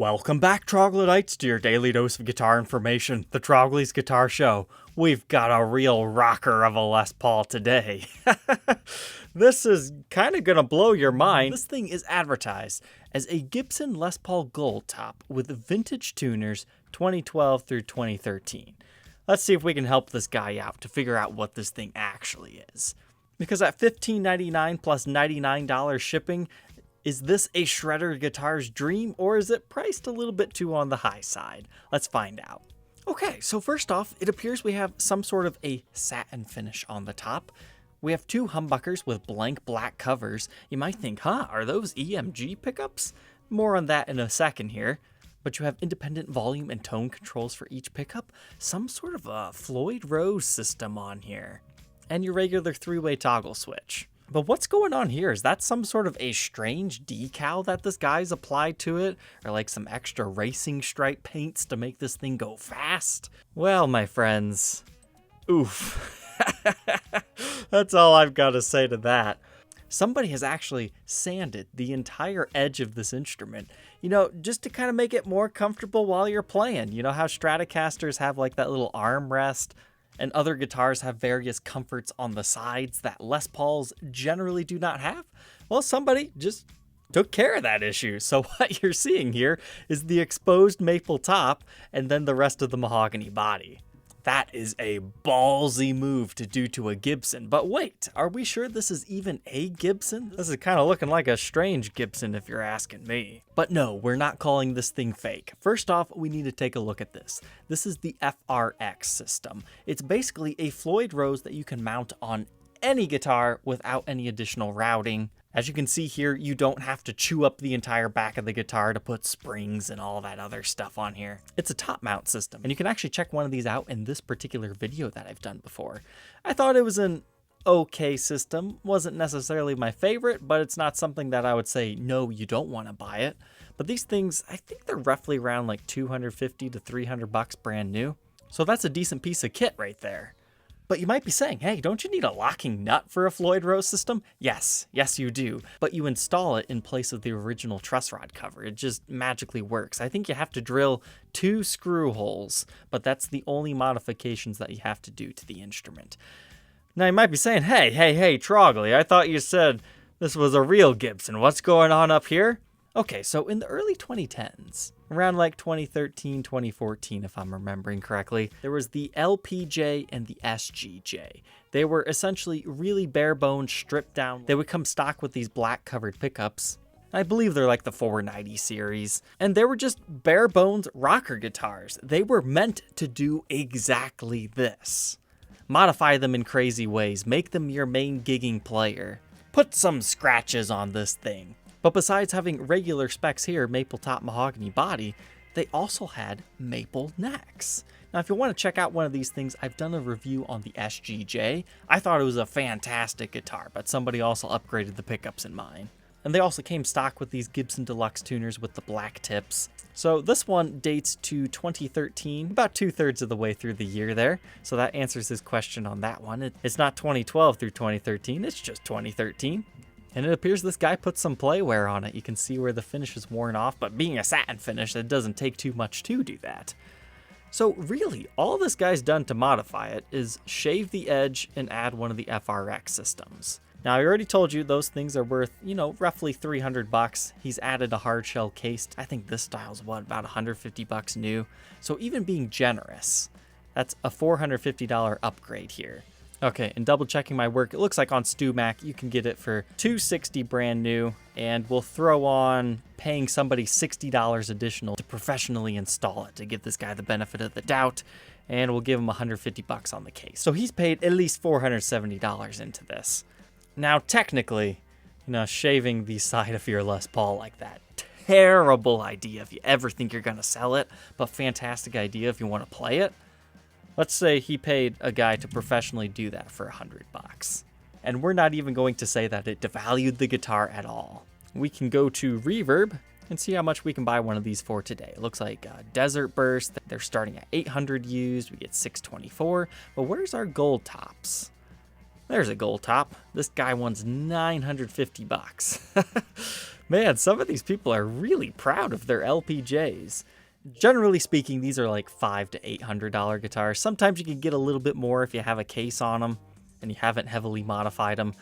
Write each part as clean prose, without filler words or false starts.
Welcome back, Troglodytes, to your daily dose of guitar information, the Trogly's Guitar Show. We've got a real rocker of a Les Paul today. This is kind of going to blow your mind. This thing is advertised as a Gibson Les Paul Gold Top with vintage tuners 2012 through 2013. Let's see if we can help this guy out to figure out what this thing actually is. Because at $15.99 plus $99 shipping, is this a shredder guitar's dream, or is it priced a little bit too on the high side? Let's find out. Okay, so first off, it appears we have some sort of a satin finish on the top. We have two humbuckers with blank black covers. You might think, are those EMG pickups? More on that in a second here. But you have independent volume and tone controls for each pickup. Some sort of a Floyd Rose system on here. And your regular three-way toggle switch. But what's going on here? Is that some sort of a strange decal that this guy's applied to it? Or like some extra racing stripe paints to make this thing go fast? Well, my friends, oof. That's all I've got to say to that. Somebody has actually sanded the entire edge of this instrument, just to kind of make it more comfortable while you're playing. You know how Stratocasters have like that little armrest? And other guitars have various comforts on the sides that Les Pauls generally do not have? Well, somebody just took care of that issue. So what you're seeing here is the exposed maple top and then the rest of the mahogany body. That is a ballsy move to do to a Gibson. But wait, are we sure this is even a Gibson? This is kind of looking like a strange Gibson if you're asking me. But no, we're not calling this thing fake. First off, we need to take a look at this. This is the FRX system. It's basically a Floyd Rose that you can mount on any guitar without any additional routing. As you can see here, you don't have to chew up the entire back of the guitar to put springs and all that other stuff on here. It's a top mount system, and you can actually check one of these out in this particular video that I've done before. I thought it was an okay system. Wasn't necessarily my favorite, but it's not something that I would say, no, you don't want to buy it. But these things, I think they're roughly around like $250 to $300 brand new. So that's a decent piece of kit right there. But you might be saying, hey, don't you need a locking nut for a Floyd Rose system? Yes, you do. But you install it in place of the original truss rod cover. It just magically works. I think you have to drill 2 screw holes, but that's the only modifications that you have to do to the instrument. Now you might be saying, hey, Trogly, I thought you said this was a real Gibson. What's going on up here? Okay, so in the early 2010s, around like 2013, 2014, if I'm remembering correctly, there was the LPJ and the SGJ. They were essentially really bare bones, stripped down. They would come stock with these black covered pickups. I believe they're like the 490 series. And they were just bare bones rocker guitars. They were meant to do exactly this. Modify them in crazy ways, make them your main gigging player. Put some scratches on this thing. But besides having regular specs here, maple top mahogany body, they also had maple necks. Now, if you want to check out one of these things, I've done a review on the SGJ. I thought it was a fantastic guitar, but somebody also upgraded the pickups in mine. And they also came stock with these Gibson Deluxe tuners with the black tips. So this one dates to 2013, about 2/3 of the way through the year there. So that answers his question on that one. It's not 2012 through 2013, it's just 2013. And it appears this guy put some play wear on it. You can see where the finish is worn off, but being a satin finish, it doesn't take too much to do that. So really, all this guy's done to modify it is shave the edge and add one of the FRX systems. Now, I already told you those things are worth, roughly $300. He's added a hard shell case. I think this style's about $150 new. So even being generous, that's a $450 upgrade here. Okay, and double checking my work, it looks like on StewMac you can get it for $260 brand new, and we'll throw on paying somebody $60 additional to professionally install it to give this guy the benefit of the doubt, and we'll give him $150 on the case. So he's paid at least $470 into this. Now, technically, shaving the side of your Les Paul like that, terrible idea if you ever think you're gonna sell it, but fantastic idea if you want to play it. Let's say he paid a guy to professionally do that for $100. And we're not even going to say that it devalued the guitar at all. We can go to Reverb and see how much we can buy one of these for today. It looks like Desert Burst, they're starting at 800 used, we get 624. But where's our gold tops? There's a gold top. This guy wants 950 bucks. Man, some of these people are really proud of their LPJs. Generally speaking, these are like $500 to $800 guitars. Sometimes you can get a little bit more if you have a case on them and you haven't heavily modified them.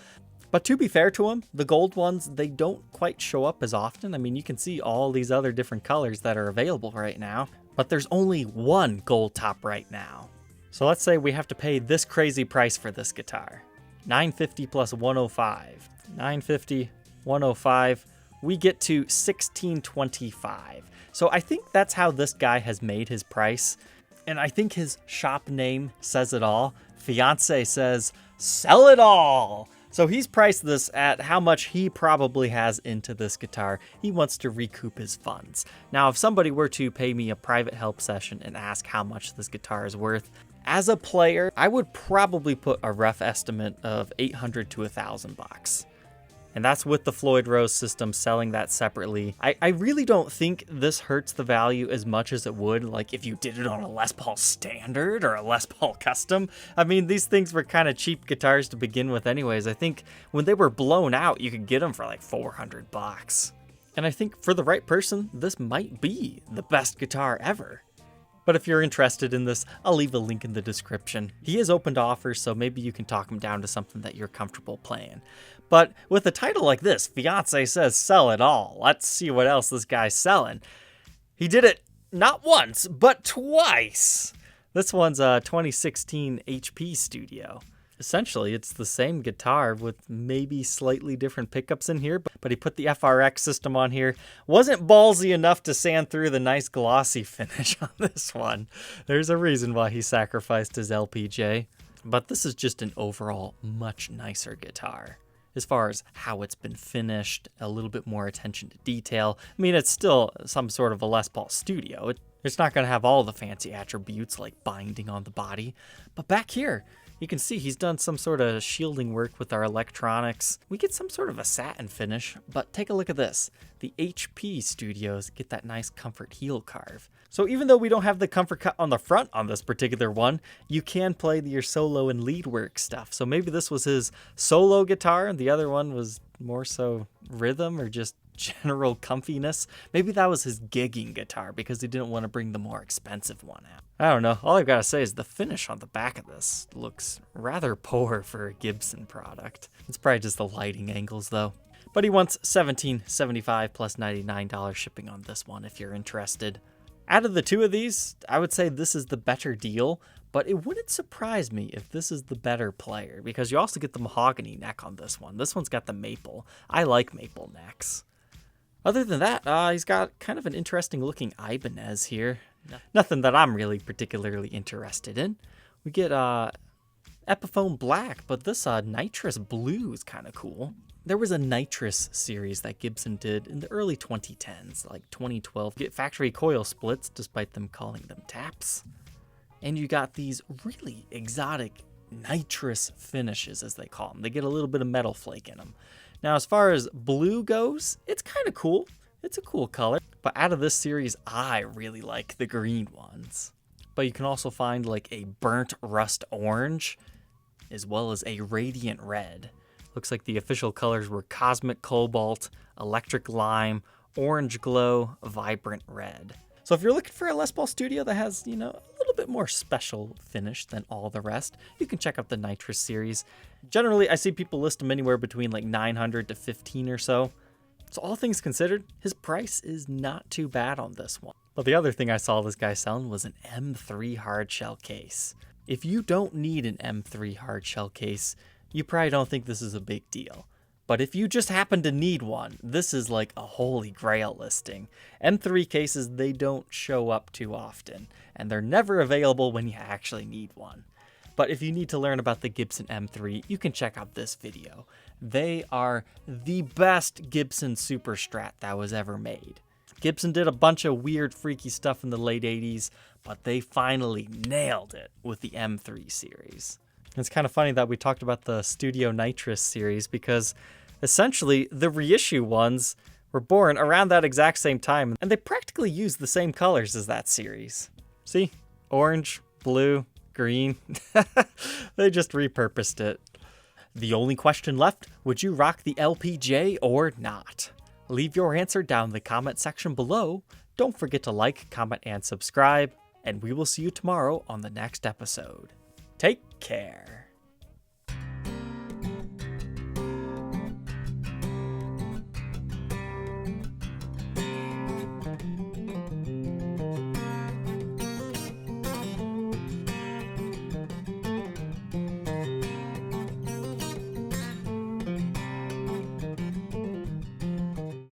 But to be fair to them, the gold ones, they don't quite show up as often. I mean, you can see all these other different colors that are available right now, but there's only one gold top right now. So let's say we have to pay this crazy price for this guitar. $950 plus $105. $950, $105, we get to $1,625. So I think that's how this guy has made his price. And I think his shop name says it all. Fiance says, sell it all. So he's priced this at how much he probably has into this guitar. He wants to recoup his funds. Now, if somebody were to pay me a private help session and ask how much this guitar is worth, as a player, I would probably put a rough estimate of $800 to $1,000. And that's with the Floyd Rose system, selling that separately. I really don't think this hurts the value as much as it would like if you did it on a Les Paul Standard or a Les Paul Custom. I mean, these things were kind of cheap guitars to begin with anyways. I think when they were blown out, you could get them for like $400. And I think for the right person, this might be the best guitar ever. But if you're interested in this, I'll leave a link in the description. He is open to offers, so maybe you can talk him down to something that you're comfortable playing. But with a title like this, Fiance says sell it all. Let's see what else this guy's selling. He did it not once, but twice. This one's a 2016 HP Studio. Essentially, it's the same guitar with maybe slightly different pickups in here, but he put the FRX system on here. Wasn't ballsy enough to sand through the nice glossy finish on this one. There's a reason why he sacrificed his LPJ. But this is just an overall much nicer guitar. As far as how it's been finished, a little bit more attention to detail. I mean, it's still some sort of a Les Paul Studio. It's not going to have all the fancy attributes like binding on the body. But back here, you can see he's done some sort of shielding work with our electronics. We get some sort of a satin finish, but take a look at this. The HP Studios get that nice comfort heel carve. So even though we don't have the comfort cut on the front on this particular one, you can play your solo and lead work stuff. So maybe this was his solo guitar and the other one was more so rhythm or just general comfiness. Maybe that was his gigging guitar because he didn't want to bring the more expensive one out. I don't know. All I've got to say is the finish on the back of this looks rather poor for a Gibson product. It's probably just the lighting angles though. But he wants $1,775 plus $99 shipping on this one if you're interested. Out of the two of these, I would say this is the better deal, but it wouldn't surprise me if this is the better player because you also get the mahogany neck on this one. This one's got the maple. I like maple necks. Other than that, he's got kind of an interesting looking Ibanez here. Nothing that I'm really particularly interested in. We get Epiphone Black, but this nitrous blue is kind of cool. There was a nitrous series that Gibson did in the early 2010s, like 2012. You get factory coil splits, despite them calling them taps. And you got these really exotic nitrous finishes, as they call them. They get a little bit of metal flake in them. Now, as far as blue goes, it's kind of cool. It's a cool color. But out of this series, I really like the green ones. But you can also find like a burnt rust orange, as well as a radiant red. Looks like the official colors were Cosmic Cobalt, Electric Lime, Orange Glow, Vibrant Red. So if you're looking for a Les Paul Studio that has, a little bit more special finish than all the rest, you can check out the Nitrous series. Generally, I see people list them anywhere between like $900 to $1,500 or so. So all things considered, his price is not too bad on this one. But the other thing I saw this guy selling was an M3 hardshell case. If you don't need an M3 hardshell case, you probably don't think this is a big deal. But if you just happen to need one, this is like a holy grail listing. M3 cases, they don't show up too often, and they're never available when you actually need one. But if you need to learn about the Gibson M3, you can check out this video. They are the best Gibson Super Strat that was ever made. Gibson did a bunch of weird, freaky stuff in the late 80s, but they finally nailed it with the M3 series. It's kind of funny that we talked about the Studio Nitrous series because essentially the reissue ones were born around that exact same time, and they practically use the same colors as that series. See? Orange, blue, green. They just repurposed it. The only question left, would you rock the LPJ or not? Leave your answer down in the comment section below. Don't forget to like, comment, and subscribe, and we will see you tomorrow on the next episode. Take care.